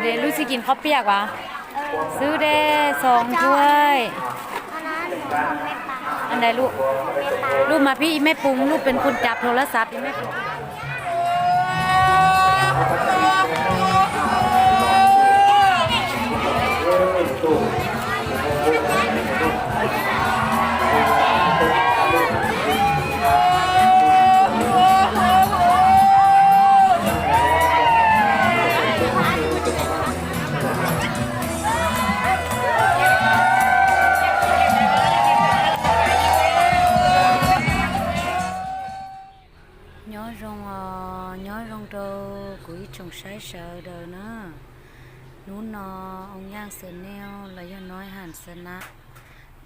เดลูกสิกินข้าวเปียกวะซื้อเด้2 ถ้วยอันใดลูกมาพี่แม่ปุ้งลูกเป็นคนจับโทรศัพท์แม่ปุ้งnhớ rong đâu của chồng sai sợ đời nữa nú nó ông giang sợ neo là do nói hẳn sợ nã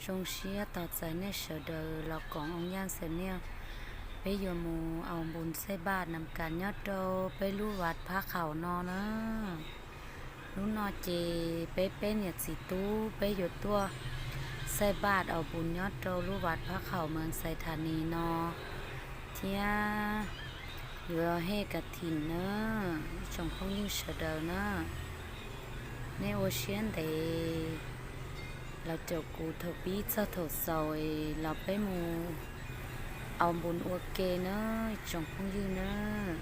trong xía tọt giải nè sợ đời là còn ông giang sợ neo bây giờ mù ông bùn xe ba nằm cả nhớ đâu bây lú vạt phá khảo nó nữa nú nó chỉ bé nhiệt xì tú bây giờ tua xe ba ông bùn nhớ đâu lú vạt phá khảo mượn xe thà nì nó thia vừa hay cả thìn nữa chồng không như sợ đời nữa nếu ô xuyên thì là chỗ cụ thợ bí cho thổ rồi là bé mù ông buồn ok nữa chồng không như nữa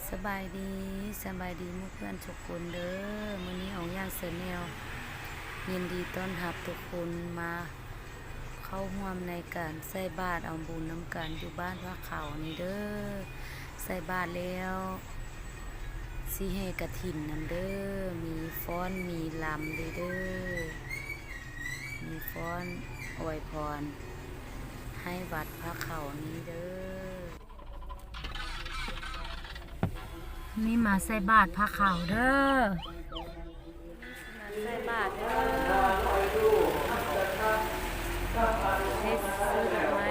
สบายดีมุกเพื่อนทุกคนเด้อมื้อนี้เอาย่างเสือแนวยินดีต้อนรับทุกคนมาเข้าร่วมในการใส่บาตรเอาบุญน้ำกันอยู่บ้านพระเขานี่เด้อใส่บาตรแล้วสิให้กฐินนั่นเด้อมีฟ้อนมีลำเด้อมีฟ้อนอวยพรให้วัดพระเขานี้เด้อนี่มาใส่บาตรพระเขาเด้อใส่บาตรเด้อเฮ็ดซื้อดอกไม้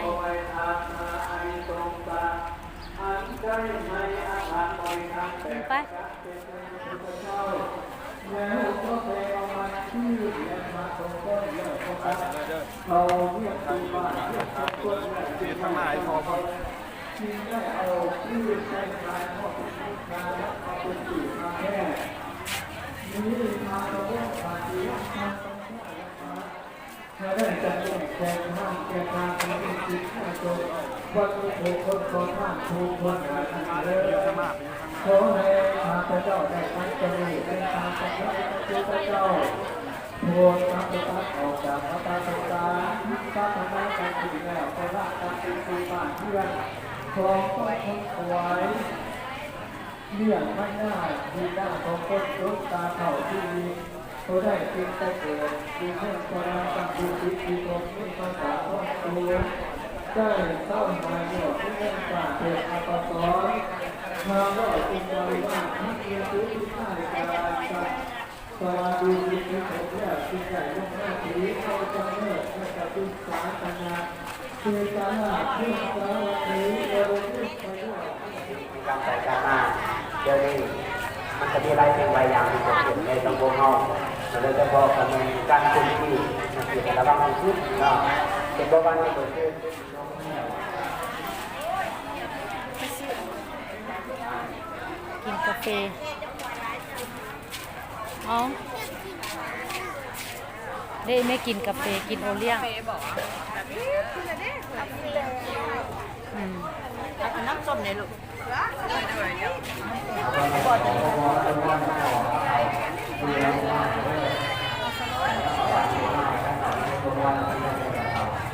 ไปถ้าได้จัดแจกห้างแจกทางคนที่คิดให้จบวันนี้คนคนข้างถูกคนกันเลยขอให้ข้าพเจ้าได้ตั้งใจเป็นทางสักการะพระเจ้าโปรดรับตัดออกจากพระตาสังกาถ้าทำได้การดีแล้วก็ละการเป็นผู้บ้านเพื่อนครองต้องคนสวยเลี่ยงไม่ง่ายดีด้านของคนลุกตาเข่าที่มีเขาได้กินแต่เกิดดีเพื่อนคนนั้นตั้งดีดีตรงนี้ภาษาต้องตัวได้เศร้ามาเยอะที่เรื่องการเกิดอัปสรมาว่าอินทรีย์ว่านักเรียนรู้ที่ท่าการสวัสดีที่ผมอยากกินใหญ่ลงหน้าทีเข้าจังเลิศและจะดึงสารปัญญาคือการหาเพื่อนสาวนี้เราเรื่องไปด้วยการใส่การมาเดี๋ยวนี้มันจะมีหลายสิ่งหลายอย่างที่เกิดขึ้นในสังคมเราโดยเฉพาะการเมืองการคุมที่มันเกี่ยวกับระบำชีวิตเนาะเป็นบทบาทที่เกิดขึ้นกินกาแฟเอาได้ไม่กินกาแฟกินโอเลี้ยงเอาน้ำส้มเนี่ยลูก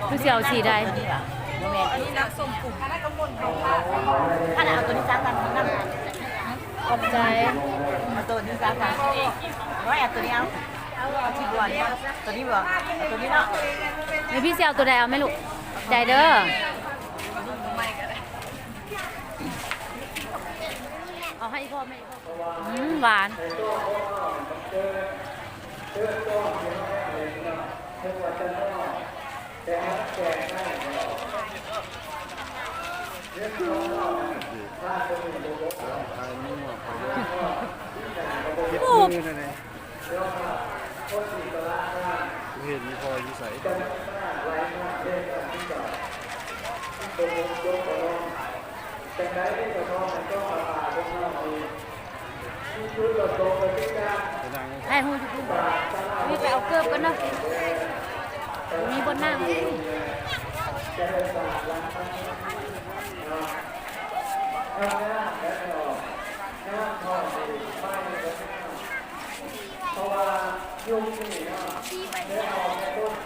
ผู้เสี่ยวสีใดอันนี้น้ำส้มกลุ่มขนาดเอาตัวนี้3,000นั่นขอบใจเอาตัวนี้3,000น้อยเอาตัวนี้เอาที่บัวนี่ตัวนี้บ่เอาตัวนี้เนาะมีพี่เสี่ยวตัวใดเอาไหมลูกใจเด้อเอาให้พ่อแม่หวานคิดมือเลยนะเห็นมีพออยู่ใส่จากนั้นที่จะมองมันก็มาพวกเรา ให้หูจุ๊บมีไปเอาเกิบกันเนาะมีบนนั่ง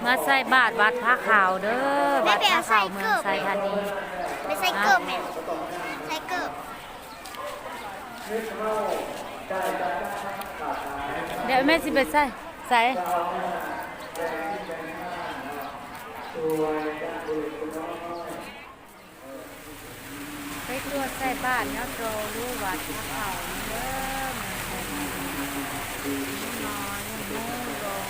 มาใส่บาทวัดพระขาวเด้อวัดพระขาวเมืองไซธานี ไม่ใส่เกิบแม่ใส่เกิบ เดี๋ยวแม่สิไปใส่ใส่ไปตรวจใส่บ้านเนาะโตรู้วัดพระขาวเด้อเมืองไซธานีนอนมูลง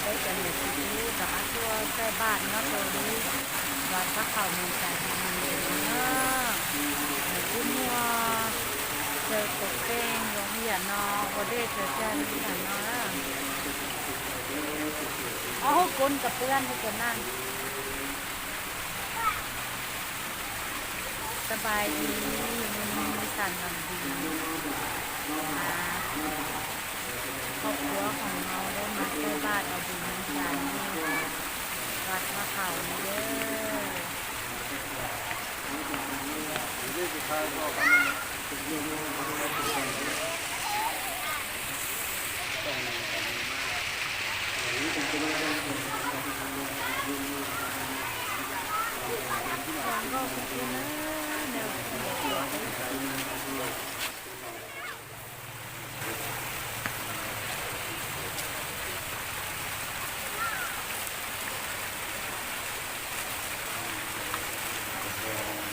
ไปกันเลยทีนี้แต่ว่าตัวใส่บ้านเนาะโตรู้วัดพระขาวเมืองไซธานีเนาะกุ้งวัวเจอกบเป้งลงเหยียนนอโอเดเจอเจ้าเหยียนนอเอาก้นกับเพื่อนให้กันนั่งสบายดีมีสันลำดีครอบครัวของเราได้มาช่วยบ้านเอาบุญน้ำใจวัดพระเขาเด้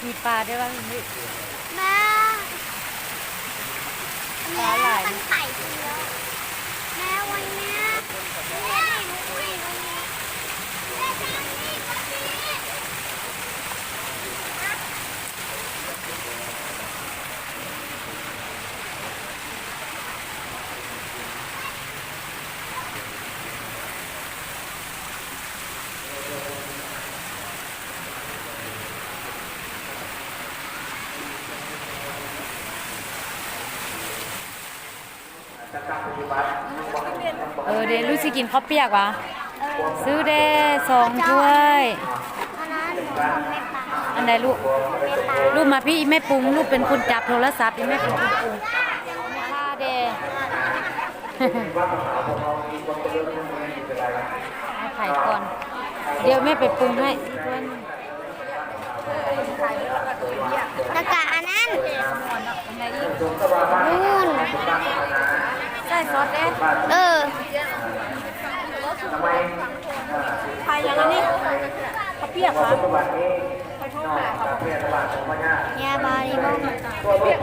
มีปลาได้บ้างไหม แม่แม่มันไข่เชื้อแม่วันเนี้ยแม่ให้หนูคุยตรงนี้แม่ทำนี่ก็ดี เดี๋ยวลูกสิกินข้าวเปียกวะซื้อได้2 ถ้วย อันนั้นหนูทำไม่ปลา อันไหนลูก ลูกมาพี่ไม่ปรุงลูกเป็นคนจับโทรศัพท์ไม่เป็นคนปรุงค่าเดเอาไข่ก่อน เดี๋ยวแม่ไปปรุงให้อีกวัน แล้วก็อันนั้น อันไหนอีก นู่น ใส่ซอสเด้ เออ ไข่ยังอันนี้ข้าวเปียกคะ ยาบาลีบ้างยาเปียก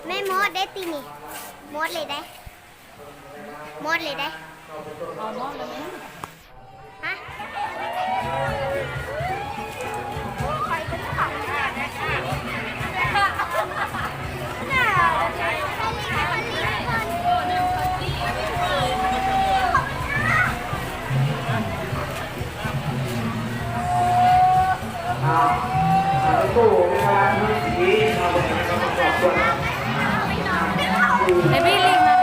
แม่มดได้ตีนี่มดเลยได้มดเลยได้ฮะเบบี้ลิงมา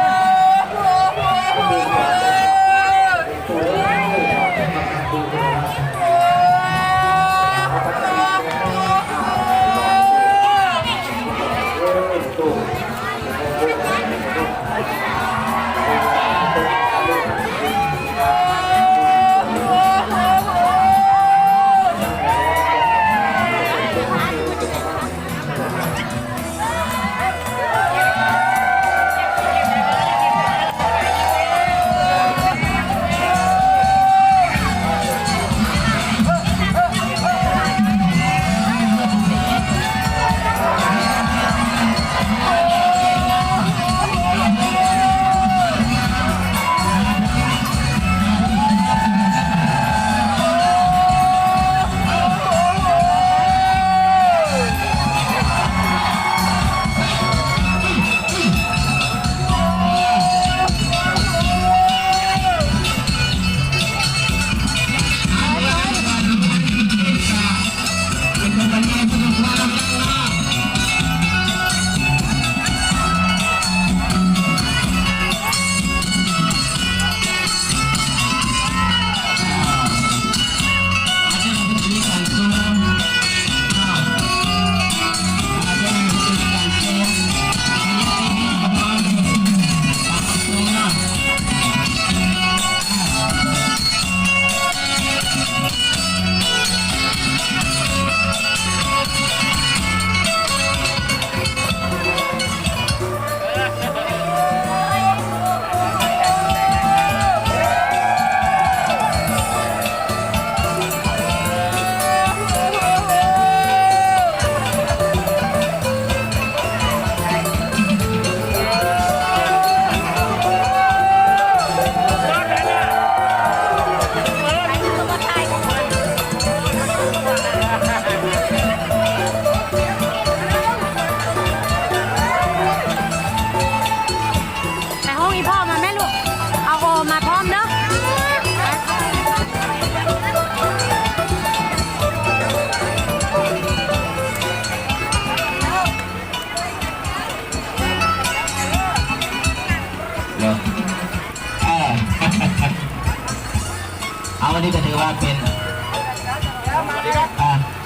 าเป็น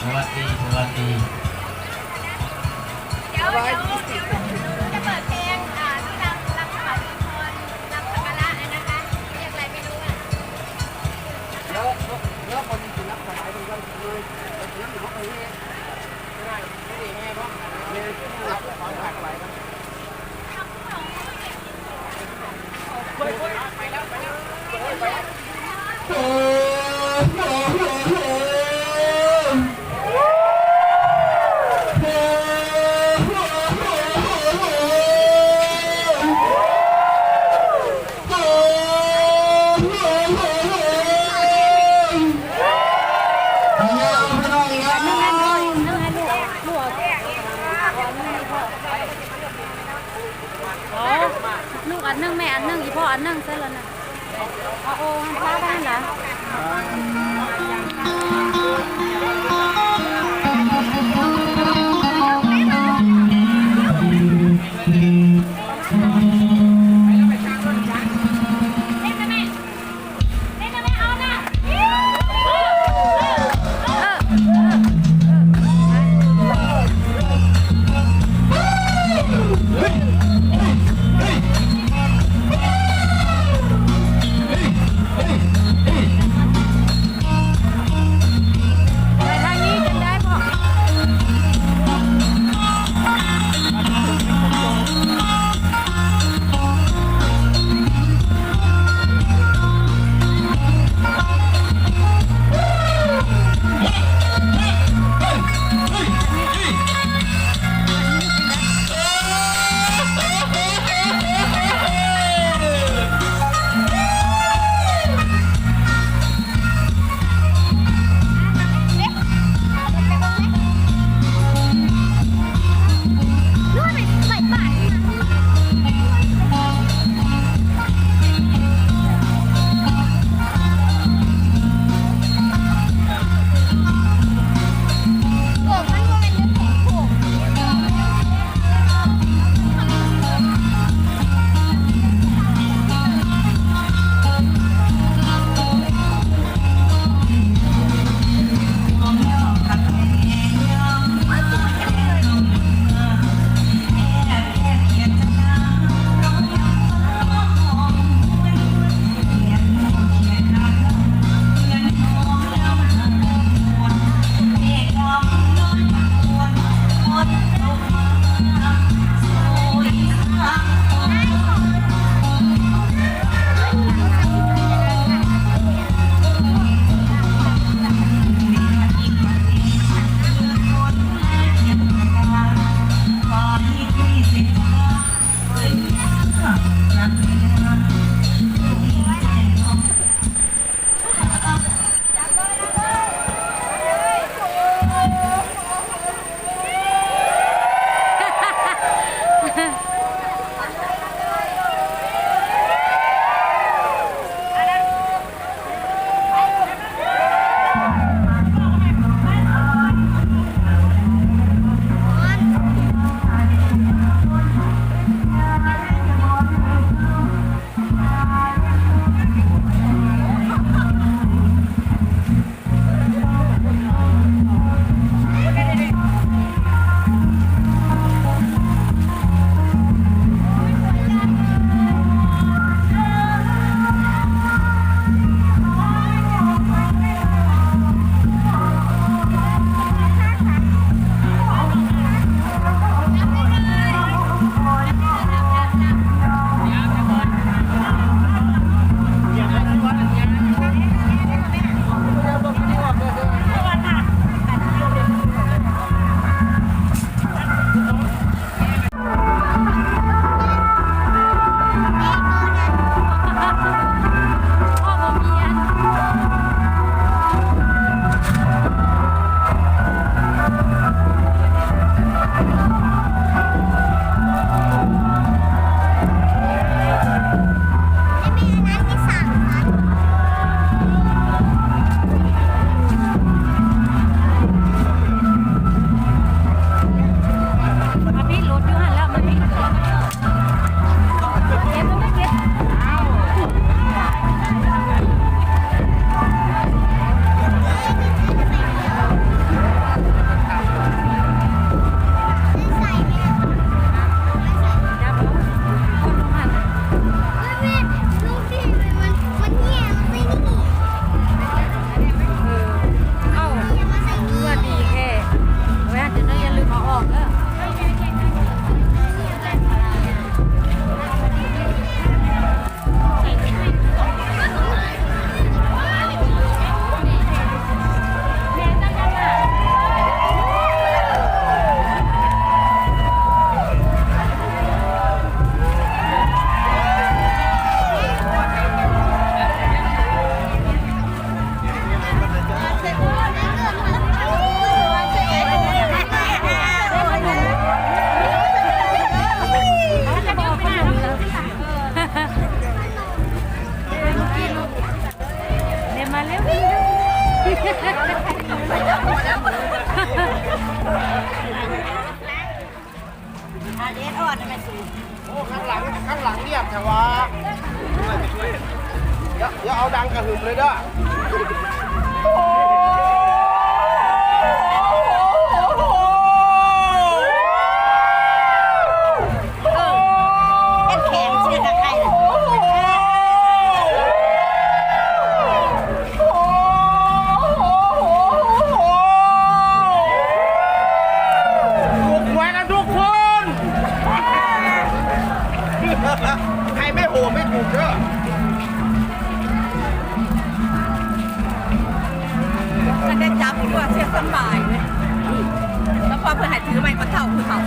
สวัสดีสวัสดี เดี๋ยวจะเปิดเพลงที่รำถวายพรรำสักการะนะคะเรียกอะไรไม่รู้อ่ะ แล้วคนที่รับสายมันก็เลยนั่งเขาไปเองไม่ได้ไม่ได้แง่เพราะเนี่ยรับของขาดไปนะไปแล้วลูกอันนึงแม่อันนึงอีพ่ออันนึงใช่แล้วนะโอ้ฮันพลาดได้เหรอ เ ดังกระหึ่มเลยเด้อเป็นแข็งเชื่อกับใครถูกหวยกันทุกคน ใครไม่โหไม่ถูกเด้อ มันได้จับตัวเชื่อสบายเลยแล้วพอเพื่อนหายถือไม้ปะเท่าคือเขา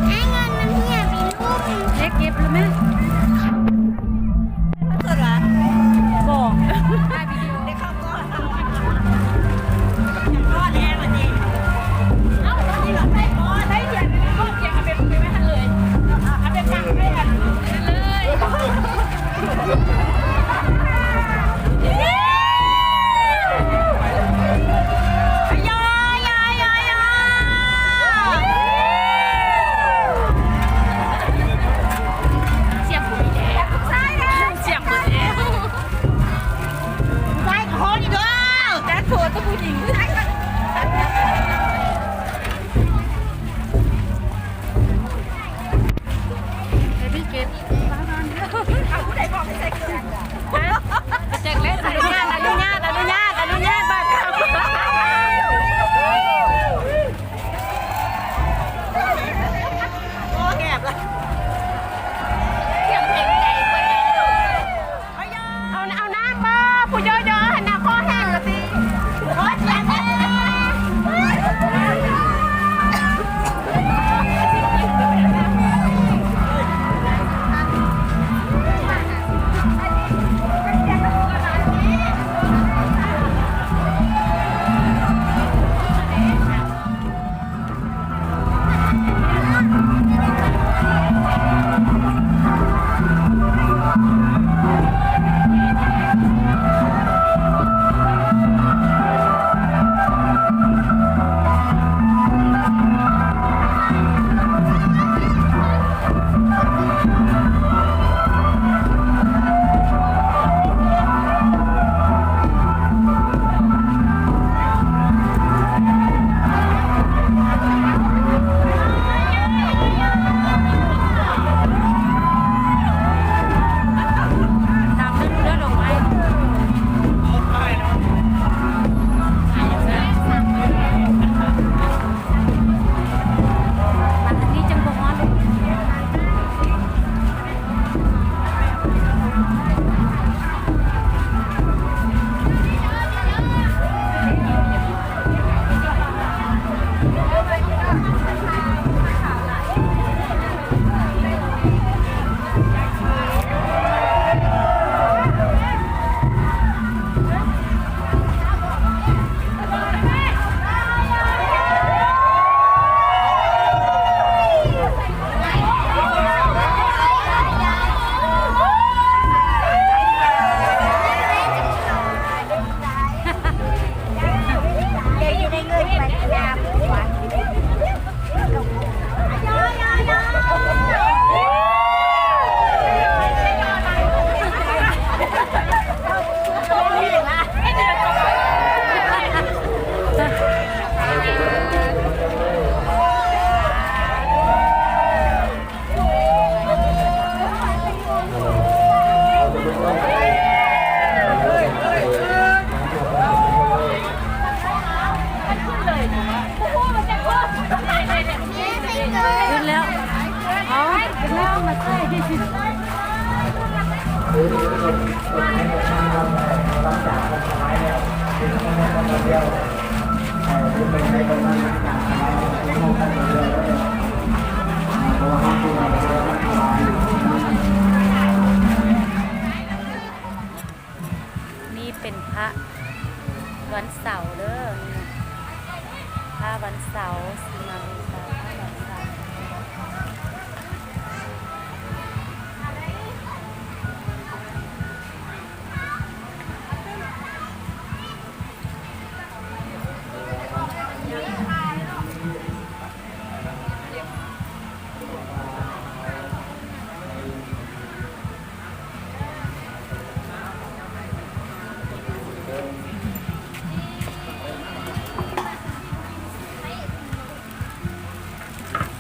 ไอ้เงินมันเหี้ยปีลูก เล็กเก็บแล้วไหม เกิดอะไร บอกได้วิดีโอ ได้เข้าก้อนก้อนแน่วันนี้เอ้าตอนนี้หลับได้ก้อนได้เดียนก้อนเดียนเอาไปไม่ทันเลยเอาไปฟังไม่ทันเลยเสียงผู้แย่ใช่เสียงผู้แย่ใช่ขอดีด้วยแต่โทษตัวผู้หญิงใช่เดี๋ยวพี่เก็บบ้านๆเด้อ เอาผู้ใดบอกไม่ใช่เกิน แจกเล็กอนุญาตบ้านเขา โอ้แอบละ เสียงเพลงใจไปแล้ว เอาน้ำมาผู้เยอะๆหันหน้าคอแห้งละสิขอเสียงแม่ขึ้นแล้วเอาขึ้นแล้วมาใส่ นี่เป็นพระวันเสาร์เด้อนี่พระวันเสาร์สีมาบูชาพระวันเสาร์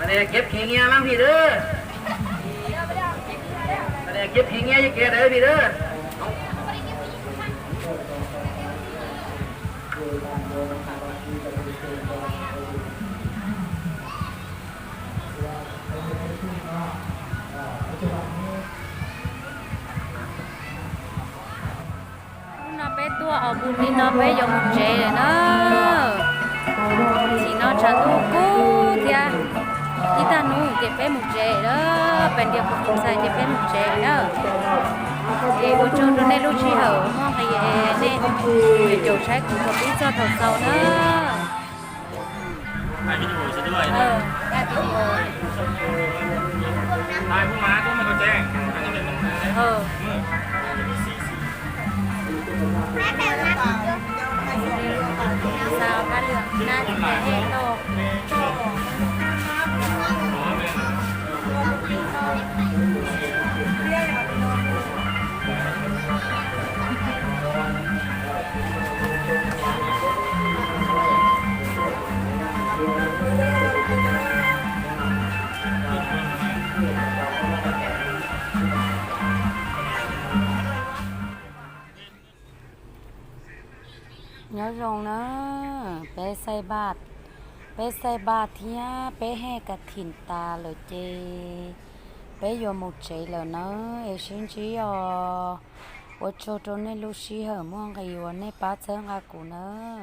อะไรเก็บขี้เงี้ยมั้งพี่เด้ออะไรเก็บขี้เงี้ยยังเกเด้อพี่เด้อ nó bé tua ở bùn đi nó bé dùng một chế rồi nó chỉ nó trả tu cú thì à đi ta nu cái bé một chế đó bên địa phương sai cái bé một chế đó thì bữa trưa hôm nay lúc chi hậu mong cái này để chỗ trái cũng có biết cho thầu sầu đóถ่ายวิดีโอซะด้วย ได้วิดีโอ ถ่ายผู้ม้าก็ไม่เขาแจ้งอันนี้เป็นมันมืด sao cá lượng na thì phải hết đồ nhớ rồi nó bé say bát thía bé he cả thìn ta rồi chê bé vô một chế rồi nó ấy xin chỉ ở chỗ này lúc xí hở mong cái vô này bát sớm cả cụ nữa